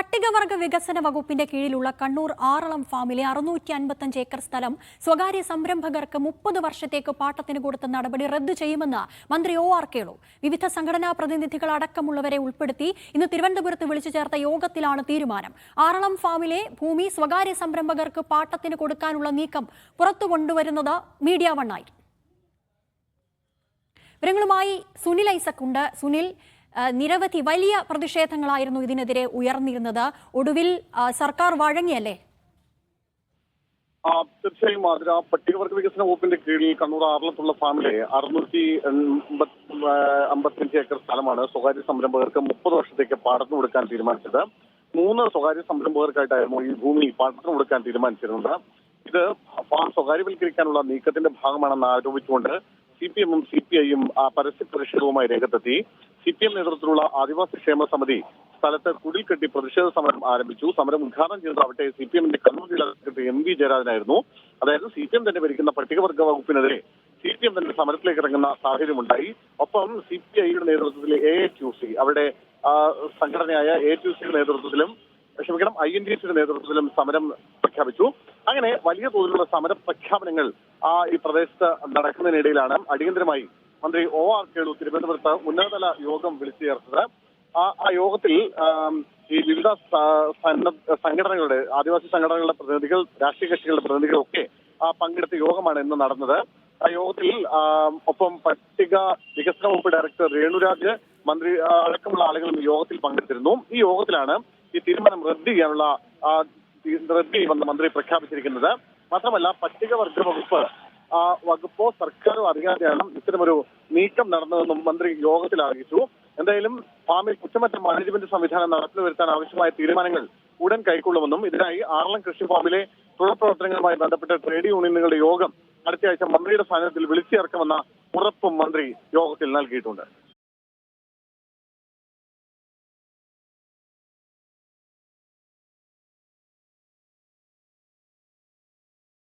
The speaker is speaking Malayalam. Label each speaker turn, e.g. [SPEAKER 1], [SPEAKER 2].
[SPEAKER 1] പട്ടികവർഗ വികസന വകുപ്പിന്റെ കീഴിലുള്ള കണ്ണൂർ ആറളം ഫാമിലെ 655 ഏക്കർ സ്ഥലം സ്വകാര്യ സംരംഭകർക്ക് 30 വർഷത്തേക്ക് പാട്ടത്തിന് കൊടുത്ത നടപടി റദ്ദു ചെയ്യുമെന്ന് മന്ത്രി ഒ.ആർ. കേളു. വിവിധ സംഘടനാ പ്രതിനിധികൾ അടക്കമുള്ളവരെ ഉൾപ്പെടുത്തി ഇന്ന് തിരുവനന്തപുരത്ത് വിളിച്ചു ചേർത്ത യോഗത്തിലാണ് തീരുമാനം. ആറളം ഫാമിലെ ഭൂമി സ്വകാര്യ സംരംഭകർക്ക് പാട്ടത്തിന് കൊടുക്കാനുള്ള നീക്കം പുറത്തു കൊണ്ടുവരുന്നത് മീഡിയ വണ്ണായി. വിവരങ്ങളുമായി സുനിൽ ഐസക് ഉണ്ട്. സുനിൽ, നിരവധി വലിയ പ്രതിഷേധങ്ങളായിരുന്നു ഇതിനെതിരെ ഉയർന്നിരുന്നത്. ഒടുവിൽ സർക്കാർ വഴങ്ങിയല്ലേ?
[SPEAKER 2] തീർച്ചയായും അതിര പട്ടികവർഗ വികസന വകുപ്പിന്റെ കീഴിൽ കണ്ണൂർ ആറളത്തുള്ള ഫാമിലെ 655 ഏക്കർ സ്ഥലമാണ് സ്വകാര്യ സംരംഭകർക്ക് 30 വർഷത്തേക്ക് പാട്ടത്തിന് കൊടുക്കാൻ തീരുമാനിച്ചത്. 3 സ്വകാര്യ സംരംഭകർക്കായിട്ടായിരുന്നു ഈ ഭൂമി പാട്ടത്തിന് കൊടുക്കാൻ തീരുമാനിച്ചിരുന്നത്. ഇത് ഫാം സ്വകാര്യവൽക്കരിക്കാനുള്ള നീക്കത്തിന്റെ ഭാഗമാണെന്ന് ആരോപിച്ചുകൊണ്ട് CPM-ഉം CPI-യും പരസ്യ പ്രതിഷേധവുമായി രംഗത്തെത്തി. CPM നേതൃത്വത്തിലുള്ള ആദിവാസി ക്ഷേമ സമിതി സ്ഥലത്ത് കുടിൽ കെട്ടി പ്രതിഷേധ സമരം ആരംഭിച്ചു. സമരം ഉദ്ഘാടനം ചെയ്തതാവട്ടെ CPM-ന്റെ കണ്ണൂർ ജില്ലാ സെക്രട്ടറി MV ജയരാജനായിരുന്നു. അതായത് CPM തന്നെ ഭരിക്കുന്ന പട്ടികവർഗ വകുപ്പിനെതിരെ CPM തന്നെ സമരത്തിലേക്ക് ഇറങ്ങുന്ന സാഹചര്യമുണ്ടായി. ഒപ്പം CPI-യുടെ നേതൃത്വത്തിൽ AATUC അവരുടെ സംഘടനയായ AATUC-യുടെ നേതൃത്വത്തിലും INTC-യുടെ നേതൃത്വത്തിലും സമരം പ്രഖ്യാപിച്ചു. അങ്ങനെ വലിയ തോതിലുള്ള സമര പ്രഖ്യാപനങ്ങൾ ഈ പ്രദേശത്ത് നടക്കുന്നതിനിടയിലാണ് അടിയന്തരമായി മന്ത്രി ഒ.ആർ. കേളു തിരുവനന്തപുരത്ത് ഉന്നതതല യോഗം വിളിച്ചു ചേർത്തത്. ആ യോഗത്തിൽ ഈ വിവിധ സംഘടനകളുടെ ആദിവാസി സംഘടനകളുടെ പ്രതിനിധികൾ, രാഷ്ട്രീയ കക്ഷികളുടെ പ്രതിനിധികളൊക്കെ പങ്കെടുത്ത യോഗമാണ് ഇന്ന് നടന്നത്. ആ യോഗത്തിൽ ഒപ്പം പട്ടിക വികസന വകുപ്പ് ഡയറക്ടർ രേണുരാജ്, മന്ത്രി അടക്കമുള്ള ആളുകളും യോഗത്തിൽ പങ്കെടുത്തിരുന്നു. ഈ യോഗത്തിലാണ് ഈ തീരുമാനം റദ്ദ് ചെയ്യുമെന്ന് മന്ത്രി പ്രഖ്യാപിച്ചിരിക്കുന്നത്. മാത്രമല്ല പട്ടികവർഗ വകുപ്പോ സർക്കാരോ അറിയാതെയാണ് ഇത്തരമൊരു നീക്കം നടന്നതെന്നും മന്ത്രി യോഗത്തിൽ അറിയിച്ചു. എന്തായാലും ഫാമിൽ കുറ്റമറ്റ മാനേജ്മെന്റ് സംവിധാനം നടപ്പിൽ വരുത്താൻ ആവശ്യമായ തീരുമാനങ്ങൾ ഉടൻ കൈക്കൊള്ളുമെന്നും ഇതിനായി ആറളം കൃഷി ഫാമിലെ തുടർ പ്രവർത്തനങ്ങളുമായി ബന്ധപ്പെട്ട ട്രേഡ് യൂണിയനുകളുടെ യോഗം അടുത്തയാഴ്ച മന്ത്രിയുടെ സാന്നിധ്യത്തിൽ വിളിച്ചു ചേർക്കുമെന്ന ഉറപ്പും മന്ത്രി യോഗത്തിൽ നൽകിയിട്ടുണ്ട്.